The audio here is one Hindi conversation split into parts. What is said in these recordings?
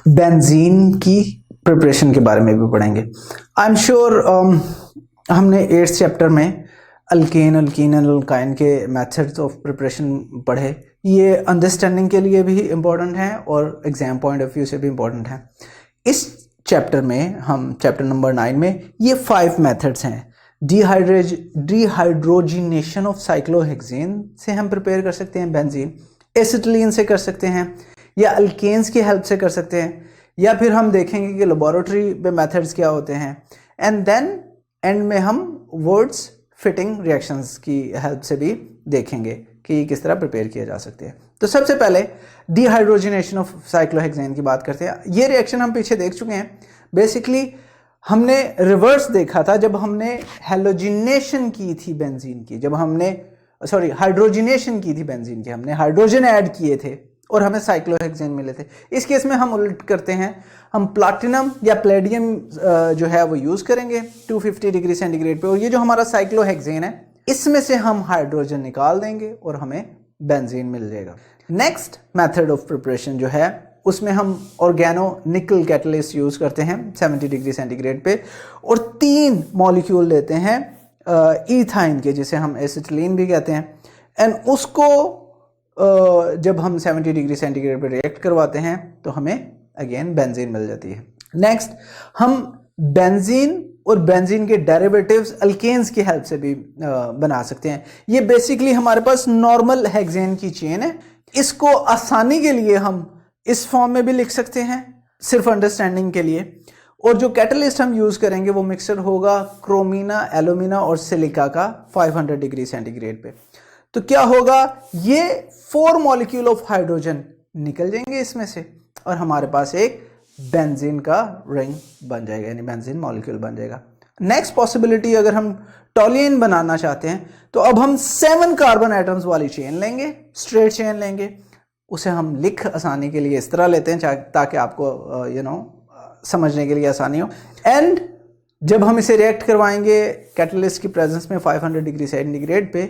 बेंजीन की प्रिपरेशन के बारे में भी पढ़ेंगे। आई एम श्योर हमने 8th चैप्टर में अल्केन, अल्कीन एंड अल्काइन के मेथड्स ऑफ प्रिपरेशन पढ़े। ये अंडरस्टैंडिंग के लिए भी इम्पोर्टेंट हैं और एग्जाम पॉइंट ऑफ व्यू से भी इम्पोर्टेंट हैं। इस चैप्टर में हम चैप्टर नंबर 9 में ये 5 मेथड्स हैं। डिहाइड्रोजिनेशन ऑफ साइक्लोहेक्सेन से हम प्रिपेयर कर सकते हैं बेंजीन, एसिटिलीन से कर सकते हैं, या अल्केन्स की हेल्प से कर सकते हैं, या फिर हम देखेंगे कि लेबोरेटरी में मेथड्स क्या होते हैं, एंड देन एंड में हम वर्ड्स फिटिंग रिएक्शंस की हेल्प से भी देखेंगे कि किस तरह प्रिपेयर किए जा सकते हैं। तो सबसे पहले डिहाइड्रोजिनेशन ऑफ साइक्लोहेक्सेन की बात करते हैं। ये रिएक्शन हम पीछे देख चुके हैं। बेसिकली हमने रिवर्स देखा था जब हमने हैलोजिनेशन की थी बेंजीन की, जब हमने हाइड्रोजिनेशन की थी बेंजीन की, हमने हाइड्रोजन ऐड किए थे और हमें साइक्लोहेक्सेन मिले थे। इस केस में हम उल्ट करते हैं, हम प्लाटिनम या प्लेडियम जो है वो यूज़ करेंगे 250 डिग्री सेंटीग्रेड पे, और ये जो हमारा साइक्लोहेक्सेन है इसमें से हम हाइड्रोजन निकाल देंगे और हमें बेंजीन मिल जाएगा। नेक्स्ट मेथड ऑफ प्रिपरेशन जो है उसमें हम ऑर्गेनो निकल कैटलिस्ट यूज़ करते हैं 70 डिग्री सेंटीग्रेड पे, और 3 मॉलिक्यूल लेते हैं ईथाइन के, जिसे हम एसिटिलीन भी कहते हैं, एंड उसको जब हम 70 डिग्री सेंटीग्रेड पे रिएक्ट करवाते हैं तो हमें अगेन बेंजीन मिल जाती है। नेक्स्ट हम बेंजीन और बेंजीन के डेरिवेटिव्स अल्केन्स की हेल्प से भी बना सकते हैं। ये बेसिकली हमारे पास नॉर्मल हेक्सेन की चेन है। इसको आसानी के लिए हम इस फॉर्म में भी लिख सकते हैं सिर्फ अंडरस्टैंडिंग के लिए, और जो कैटलिस्ट हम यूज़ करेंगे वो मिक्सचर होगा क्रोमीना, एलुमिना और सिलिका का 500 डिग्री सेंटीग्रेड पे। तो क्या होगा, ये 4 मॉलिक्यूल ऑफ हाइड्रोजन निकल जाएंगे इसमें से और हमारे पास एक बेंजीन का रिंग बन जाएगा, यानी बेंजीन मॉलिक्यूल बन जाएगा। नेक्स्ट पॉसिबिलिटी, अगर हम टॉल्यून बनाना चाहते हैं तो अब हम 7 कार्बन एटम्स वाली चेन लेंगे, स्ट्रेट चेन लेंगे। उसे हम लिख आसानी के लिए इस तरह लेते हैं ताकि आपको समझने के लिए आसानी हो। एंड जब हम इसे रिएक्ट करवाएंगे कैटलिस्ट की प्रेजेंस में 500 डिग्री सेंटीग्रेड पे,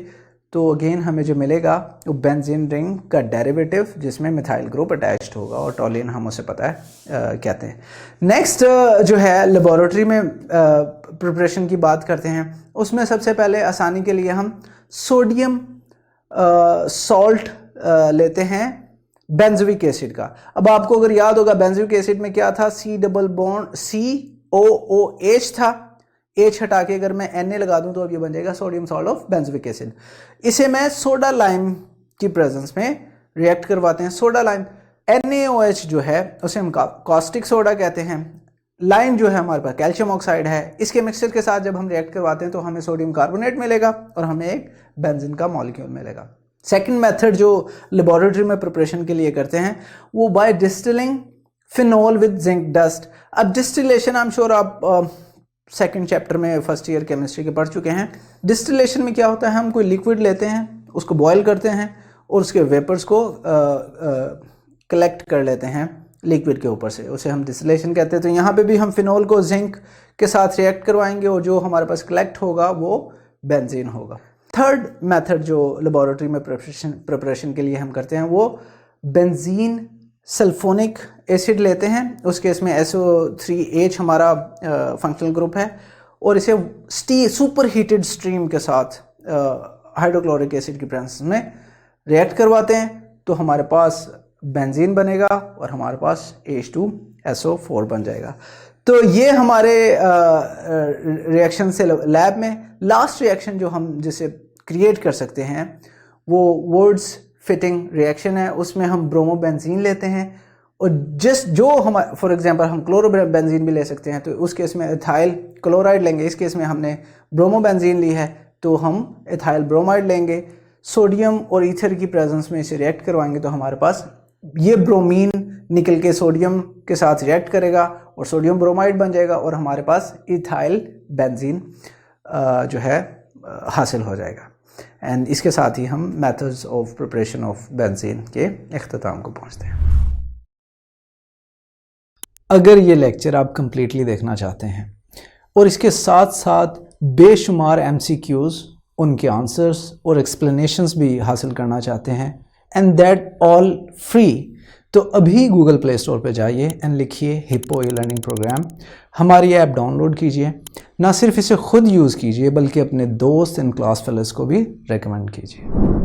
तो अगेन हमें जो मिलेगा वो बेंजीन रिंग का डेरिवेटिव जिसमें मिथाइल ग्रुप अटैच्ड होगा, और टॉल्यून हम उसे पता है कहते हैं। नेक्स्ट जो है लेबोरेटरी में प्रिपरेशन की बात करते हैं। उसमें सबसे पहले आसानी के लिए हम सोडियम सॉल्ट लेते हैं बेंजोइक एसिड का। अब आपको अगर याद होगा बेंजोइक एसिड में क्या था, C डबल बॉन्ड COOH था। H हटा के अगर मैं Na लगा दूं तो अब ये बन जाएगा sodium salt of benzoic acid. इसे मैं सोडा लाइम की प्रेजेंस में रिएक्ट करवाते हैं। सोडा लाइम NaOH जो है उसे हम कॉस्टिक सोडा कहते हैं। लाइम जो है हमारे पास कैल्शियम ऑक्साइड है। इसके मिक्सचर के साथ जब हम रिएक्ट करवाते हैं तो हमें सोडियम कार्बोनेट मिलेगा और हमें एक बेंजीन का मॉलिक्यूल मिलेगा। सेकेंड मेथड जो लेबोरेटरी में प्रिपरेशन के लिए करते हैं वो by distilling phenol with zinc dust. अब डिस्टिलेशन आई एम श्योर आप सेकंड चैप्टर में फर्स्ट ईयर केमिस्ट्री के पढ़ चुके हैं। डिस्टिलेशन में क्या होता है, हम कोई लिक्विड लेते हैं, उसको बॉयल करते हैं और उसके वेपर्स को कलेक्ट कर लेते हैं लिक्विड के ऊपर से, उसे हम डिस्टिलेशन कहते हैं। तो यहाँ पे भी हम फिनोल को जिंक के साथ रिएक्ट करवाएंगे और जो हमारे पास कलेक्ट होगा वो बेंजीन होगा। थर्ड मेथड जो लेबोरेटरी में प्रिपरेशन के लिए हम करते हैं वो बेंजीन सल्फोनिक एसिड लेते हैं। उस केस में SO3H हमारा फंक्शनल ग्रुप है, और इसे सुपर हीटेड स्ट्रीम के साथ हाइड्रोक्लोरिक एसिड की प्रेजेंस में रिएक्ट करवाते हैं तो हमारे पास बेंजीन बनेगा और हमारे पास H2SO4 बन जाएगा। तो ये हमारे रिएक्शन से लैब में लास्ट रिएक्शन जो हम जिसे क्रिएट कर सकते हैं वो वर्ड्स फिटिंग रिएक्शन है। उसमें हम ब्रोमोबेंजीन लेते हैं और जो हम फॉर एग्जांपल हम क्लोरोबेंजीन भी ले सकते हैं, तो उस केस में एथाइल क्लोराइड लेंगे। इस केस में हमने ब्रोमोबेंजीन ली है तो हम एथाइल ब्रोमाइड लेंगे। सोडियम और ईथर की प्रेजेंस में इसे रिएक्ट करवाएंगे तो हमारे पास ये ब्रोमीन निकल के सोडियम के साथ रिएक्ट करेगा और सोडियम ब्रोमाइड बन जाएगा और हमारे पास इथाइल बेंजीन जो है हासिल हो जाएगा। एंड इसके साथ ही हम methods of preparation of benzene के इख्तिताम को पहुंचते हैं। अगर ये लेक्चर आप कंप्लीटली देखना चाहते हैं और इसके साथ साथ बेशुमार MCQs, उनके आंसर्स और एक्सप्लेनेशंस भी हासिल करना चाहते हैं, एंड दैट ऑल फ्री, तो अभी गूगल प्ले स्टोर पे जाइए एंड लिखिए हिप्पो ई लर्निंग प्रोग्राम। हमारी ऐप डाउनलोड कीजिए, ना सिर्फ इसे खुद यूज़ कीजिए बल्कि अपने दोस्त एंड क्लास फेलोज़ को भी रेकमेंड कीजिए।